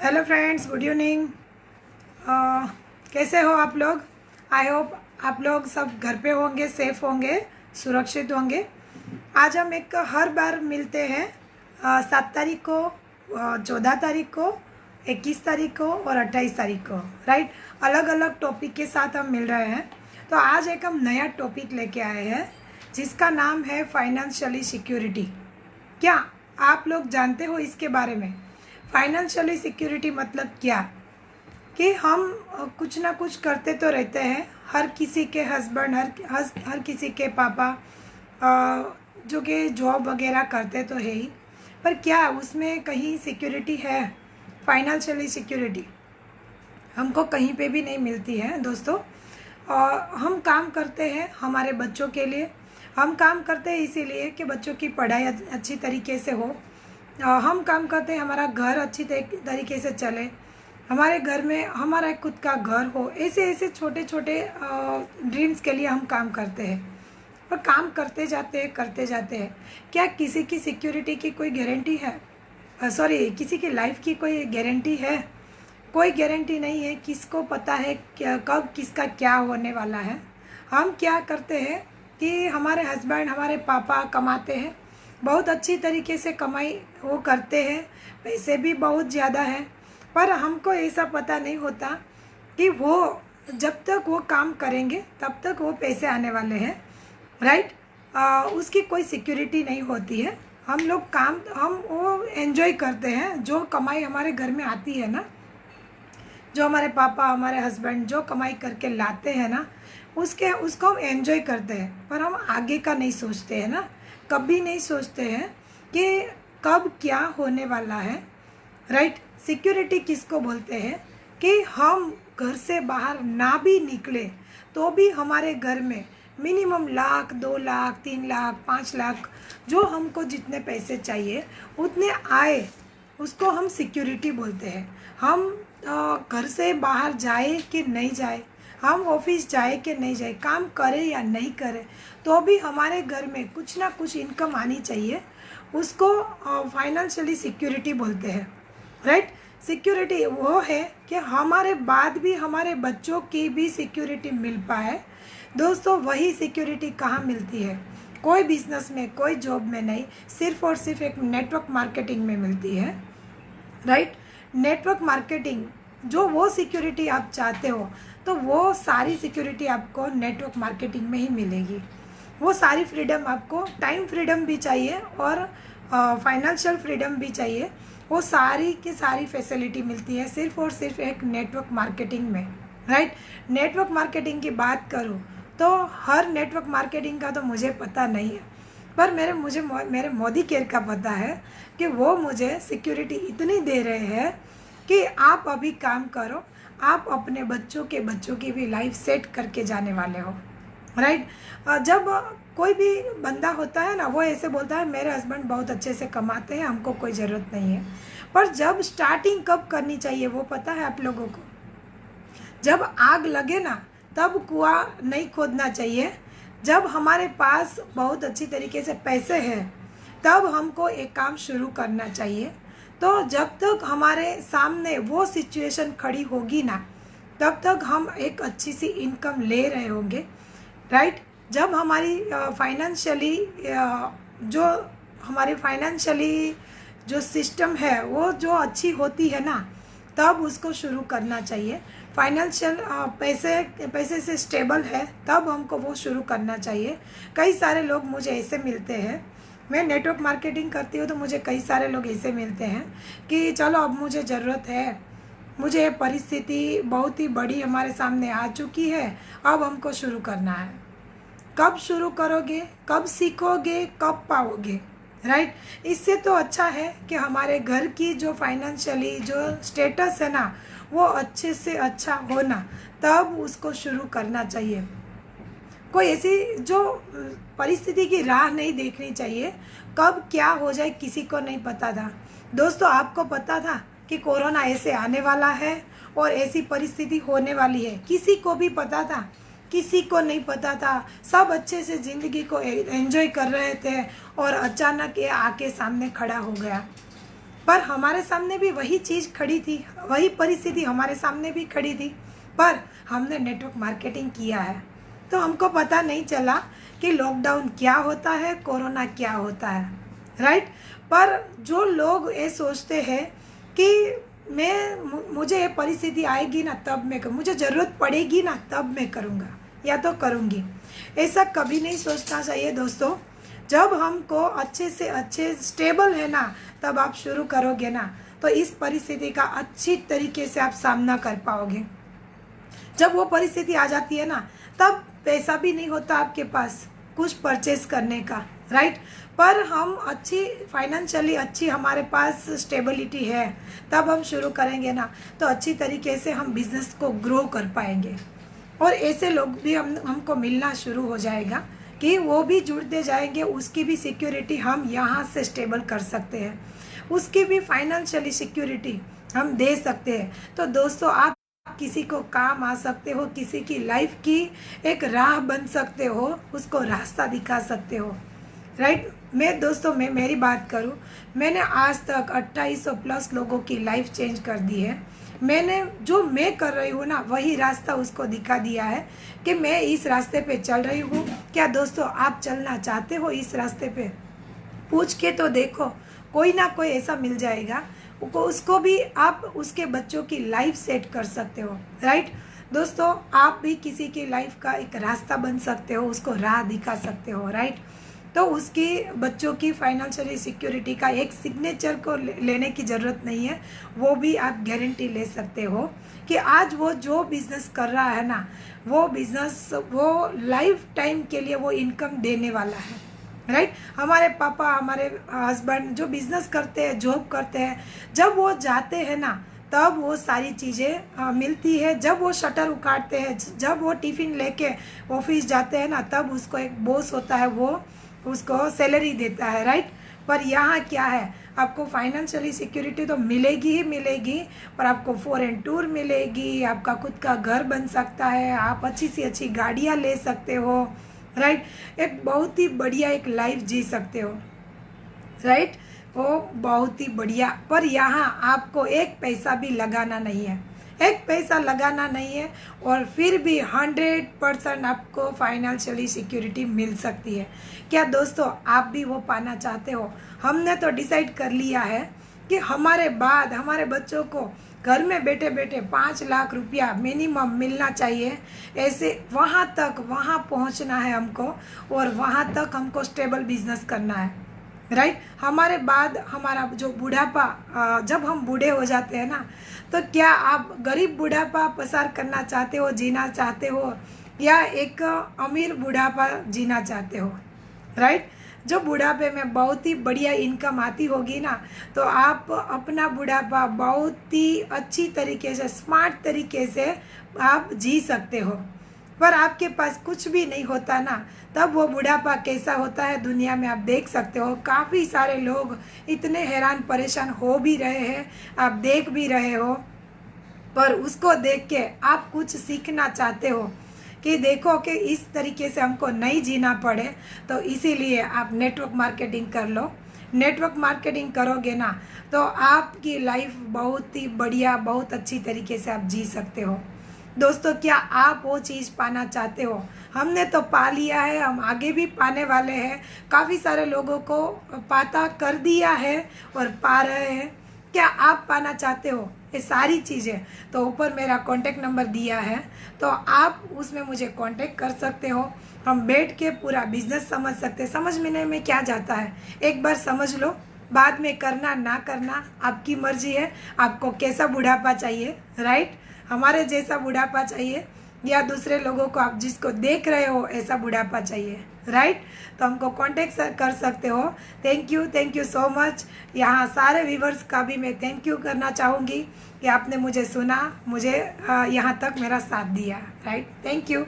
Hello friends, good evening. कैसे हो आप लोग? आई होप आप लोग सब घर पे होंगे, सेफ होंगे, सुरक्षित होंगे। आज हम एक हर बार मिलते हैं 7 तारीख को, 14 तारीख को, 21 तारीख को और 28 तारीख को, राइट। अलग अलग टॉपिक के साथ हम मिल रहे हैं। तो आज एक हम नया टॉपिक लेके आए हैं जिसका नाम है फाइनेंशियली सिक्योरिटी। क्या आप लोग जानते हो इसके बारे में? फाइनेंशियली सिक्योरिटी मतलब क्या कि हम कुछ ना कुछ करते तो रहते हैं। हर किसी के हस्बैंड, हर किसी के पापा जो कि जॉब वगैरह करते तो है ही, पर क्या उसमें कहीं सिक्योरिटी है? फाइनेंशियली सिक्योरिटी हमको कहीं पे भी नहीं मिलती है दोस्तों। हम काम करते हैं हमारे बच्चों के लिए, हम काम करते हैं इसीलिए कि बच्चों की पढ़ाई अच्छी तरीके से हो। हम काम करते हैं हमारा घर अच्छी तरीके से चले, हमारे घर में हमारा खुद का घर हो। ऐसे ऐसे छोटे छोटे ड्रीम्स के लिए हम काम करते हैं, और काम करते जाते हैं। क्या किसी की सिक्योरिटी की कोई गारंटी है? किसी की लाइफ की कोई गारंटी है? कोई गारंटी नहीं है। किसको पता है क्या कब किसका क्या होने वाला है? हम क्या करते हैं कि हमारे हस्बैंड, हमारे पापा कमाते हैं, बहुत अच्छी तरीके से कमाई वो करते हैं, पैसे भी बहुत ज़्यादा हैं, पर हमको ऐसा पता नहीं होता कि वो जब तक वो काम करेंगे तब तक वो पैसे आने वाले हैं, राइट। उसकी कोई सिक्योरिटी नहीं होती है। हम वो एंजॉय करते हैं, जो कमाई हमारे घर में आती है ना, जो हमारे पापा, हमारे हस्बैंड जो कमाई करके लाते हैं ना, उसको हम एंजॉय करते हैं, पर हम आगे का नहीं सोचते हैं ना। कभी नहीं सोचते हैं कि कब क्या होने वाला है, राइट। सिक्योरिटी किसको बोलते हैं कि हम घर से बाहर ना भी निकले तो भी हमारे घर में मिनिमम लाख, 2 लाख, 3 लाख, 5 लाख, जो हमको जितने पैसे चाहिए उतने आए, उसको हम सिक्योरिटी बोलते हैं। हम घर से बाहर जाए कि नहीं जाए, हम ऑफिस जाए कि नहीं जाए, काम करे या नहीं करे, तो भी हमारे घर में कुछ ना कुछ इनकम आनी चाहिए, उसको फाइनेंशियली सिक्योरिटी बोलते हैं, राइट। सिक्योरिटी वो है कि हमारे बाद भी हमारे बच्चों की भी सिक्योरिटी मिल पाए। दोस्तों, वही सिक्योरिटी कहाँ मिलती है? कोई बिजनेस में, कोई जॉब में नहीं, सिर्फ और सिर्फ एक नेटवर्क मार्केटिंग में मिलती है, राइट। नेटवर्क मार्केटिंग, जो वो सिक्योरिटी आप चाहते हो, तो वो सारी सिक्योरिटी आपको नेटवर्क मार्केटिंग में ही मिलेगी। वो सारी फ्रीडम आपको, टाइम फ्रीडम भी चाहिए और फाइनेंशियल फ्रीडम भी चाहिए, वो सारी की सारी फैसिलिटी मिलती है सिर्फ और सिर्फ एक नेटवर्क मार्केटिंग में, राइट। नेटवर्क मार्केटिंग की बात करूँ तो हर नेटवर्क मार्केटिंग का तो मुझे पता नहीं है, पर मेरे मोदी केयर का पता है कि वो मुझे सिक्योरिटी इतनी दे रहे हैं कि आप अभी काम करो, आप अपने बच्चों की भी लाइफ सेट करके जाने वाले हो, राइट। जब कोई भी बंदा होता है ना, वो ऐसे बोलता है मेरे हस्बैंड बहुत अच्छे से कमाते हैं, हमको कोई ज़रूरत नहीं है। पर जब स्टार्टिंग कब करनी चाहिए वो पता है आप लोगों को? जब आग लगे ना, तब कुआं नहीं खोदना चाहिए। जब हमारे पास बहुत अच्छी तरीके से पैसे हैं, तब हमको एक काम शुरू करना चाहिए। तो जब तक हमारे सामने वो सिचुएशन खड़ी होगी ना, तब तक हम एक अच्छी सी इनकम ले रहे होंगे, राइट। जब हमारी फाइनेंशियली जो सिस्टम है वो जो अच्छी होती है ना, तब उसको शुरू करना चाहिए। फाइनेंशियल पैसे से स्टेबल है तब हमको वो शुरू करना चाहिए। कई सारे लोग मुझे ऐसे मिलते हैं, मैं नेटवर्क मार्केटिंग करती हूँ तो मुझे कई सारे लोग ऐसे मिलते हैं कि चलो अब मुझे ज़रूरत है, मुझे परिस्थिति बहुत ही बड़ी हमारे सामने आ चुकी है, अब हमको शुरू करना है। कब शुरू करोगे, कब सीखोगे, कब पाओगे, राइट। इससे तो अच्छा है कि हमारे घर की जो फाइनेंशियली जो स्टेटस है ना, वो अच्छे से अच्छा होना, तब उसको शुरू करना चाहिए। कोई ऐसी जो परिस्थिति की राह नहीं देखनी चाहिए, कब क्या हो जाए किसी को नहीं पता था। दोस्तों, आपको पता था कि कोरोना ऐसे आने वाला है और ऐसी परिस्थिति होने वाली है? किसी को भी पता था? किसी को नहीं पता था। सब अच्छे से ज़िंदगी को एंजॉय कर रहे थे और अचानक ये आके सामने खड़ा हो गया। पर हमारे सामने भी वही चीज़ खड़ी थी, वही परिस्थिति हमारे सामने भी खड़ी थी, पर हमने नेटवर्क मार्केटिंग किया है तो हमको पता नहीं चला कि लॉकडाउन क्या होता है, कोरोना क्या होता है, राइट। पर जो लोग ये सोचते हैं कि मुझे ये परिस्थिति आएगी ना तब मैं करूँ, मुझे ज़रूरत पड़ेगी ना तब मैं करूँगा या तो करूँगी, ऐसा कभी नहीं सोचना चाहिए दोस्तों। जब हमको अच्छे से अच्छे स्टेबल है ना तब आप शुरू करोगे ना तो इस परिस्थिति का अच्छी तरीके से आप सामना कर पाओगे। जब वो परिस्थिति आ जाती है ना तब पैसा भी नहीं होता आपके पास कुछ परचेज करने का, राइट। पर हम अच्छी फाइनेंशियली अच्छी हमारे पास स्टेबिलिटी है तब हम शुरू करेंगे ना तो अच्छी तरीके से हम बिजनेस को ग्रो कर पाएंगे। और ऐसे लोग भी हमको मिलना शुरू हो जाएगा कि वो भी जुड़ते जाएंगे, उसकी भी सिक्योरिटी हम यहाँ से स्टेबल कर सकते हैं, उसकी भी फाइनेंशियली सिक्योरिटी हम दे सकते हैं। तो दोस्तों आप किसी को काम आ सकते हो, किसी की लाइफ की एक राह बन सकते हो, उसको रास्ता दिखा सकते हो, राइट। मैं मेरी बात करूँ, मैंने आज तक 2800 प्लस लोगों की लाइफ चेंज कर दी है। मैंने जो मैं कर रही हूँ ना वही रास्ता उसको दिखा दिया है कि मैं इस रास्ते पे चल रही हूँ। क्या दोस्तों आप चलना चाहते हो इस रास्ते पे? पूछ के तो देखो, कोई ना कोई ऐसा मिल जाएगा, उसको भी आप उसके बच्चों की लाइफ सेट कर सकते हो, राइट। दोस्तों आप भी किसी की लाइफ का एक रास्ता बन सकते हो, उसको राह दिखा सकते हो, राइट। तो उसकी बच्चों की फाइनेंशियली सिक्योरिटी का एक सिग्नेचर को लेने की ज़रूरत नहीं है, वो भी आप गारंटी ले सकते हो कि आज वो जो बिज़नेस कर रहा है ना वो बिज़नेस वो लाइफ टाइम के लिए वो इनकम देने वाला है, राइट। हमारे पापा हमारे हस्बैंड जो बिज़नेस करते हैं, जॉब करते हैं, जब वो जाते हैं ना तब वो सारी चीज़ें मिलती है। जब वो शटर उखाड़ते हैं, जब वो टिफ़िन लेके ऑफिस जाते हैं ना तब उसको एक बॉस होता है, वो उसको सैलरी देता है, राइट। पर यहाँ क्या है, आपको फाइनेंशियली सिक्योरिटी तो मिलेगी ही मिलेगी, पर आपको फॉरेन टूर मिलेगी, आपका खुद का घर बन सकता है, आप अच्छी से अच्छी गाड़ियाँ ले सकते हो, राइट। एक बहुत ही बढ़िया एक लाइफ जी सकते हो, राइट। वो बहुत ही बढ़िया। पर यहाँ आपको एक पैसा भी लगाना नहीं है, एक पैसा लगाना नहीं है और फिर भी 100% आपको फाइनेंशियली सिक्योरिटी मिल सकती है। क्या दोस्तों आप भी वो पाना चाहते हो? हमने तो डिसाइड कर लिया है कि हमारे बाद हमारे बच्चों को घर में बैठे बैठे 5 लाख रुपया मिनिमम मिलना चाहिए। ऐसे वहाँ तक वहाँ पहुँचना है हमको और वहाँ तक हमको स्टेबल बिजनेस करना है, राइट। हमारे बाद हमारा जो बुढ़ापा, जब हम बूढ़े हो जाते हैं ना तो क्या आप गरीब बुढ़ापा पसार करना चाहते हो, जीना चाहते हो, या एक अमीर बुढ़ापा जीना चाहते हो, राइट। जो बुढ़ापे में बहुत ही बढ़िया इनकम आती होगी ना तो आप अपना बुढ़ापा बहुत ही अच्छी तरीके से स्मार्ट तरीके से आप जी सकते हो। पर आपके पास कुछ भी नहीं होता ना तब वो बुढ़ापा कैसा होता है दुनिया में आप देख सकते हो। काफ़ी सारे लोग इतने हैरान परेशान हो भी रहे हैं, आप देख भी रहे हो। पर उसको देख के आप कुछ सीखना चाहते हो कि देखो कि इस तरीके से हमको नहीं जीना पड़े, तो इसीलिए आप नेटवर्क मार्केटिंग कर लो। नेटवर्क मार्केटिंग करोगे ना तो आपकी लाइफ बहुत ही बढ़िया, बहुत अच्छी तरीके से आप जी सकते हो। दोस्तों क्या आप वो चीज़ पाना चाहते हो? हमने तो पा लिया है, हम आगे भी पाने वाले हैं। काफ़ी सारे लोगों को पाता कर दिया है और पा रहे हैं। क्या आप पाना चाहते हो ये सारी चीज़ें? तो ऊपर मेरा कॉन्टेक्ट नंबर दिया है, तो आप उसमें मुझे कॉन्टेक्ट कर सकते हो। हम बैठ के पूरा बिजनेस समझ सकते हैं। समझने में क्या जाता है, एक बार समझ लो, बाद में करना ना करना आपकी मर्जी है। आपको कैसा बुढ़ापा चाहिए, राइट। हमारे जैसा बुढ़ापा चाहिए या दूसरे लोगों को आप जिसको देख रहे हो ऐसा बुढ़ापा चाहिए, राइट। तो हमको कांटेक्ट कर सकते हो। Thank you so much. यहाँ सारे व्यूवर्स का भी मैं थैंक यू करना चाहूँगी कि आपने मुझे सुना, मुझे यहाँ तक मेरा साथ दिया, राइट। Thank you.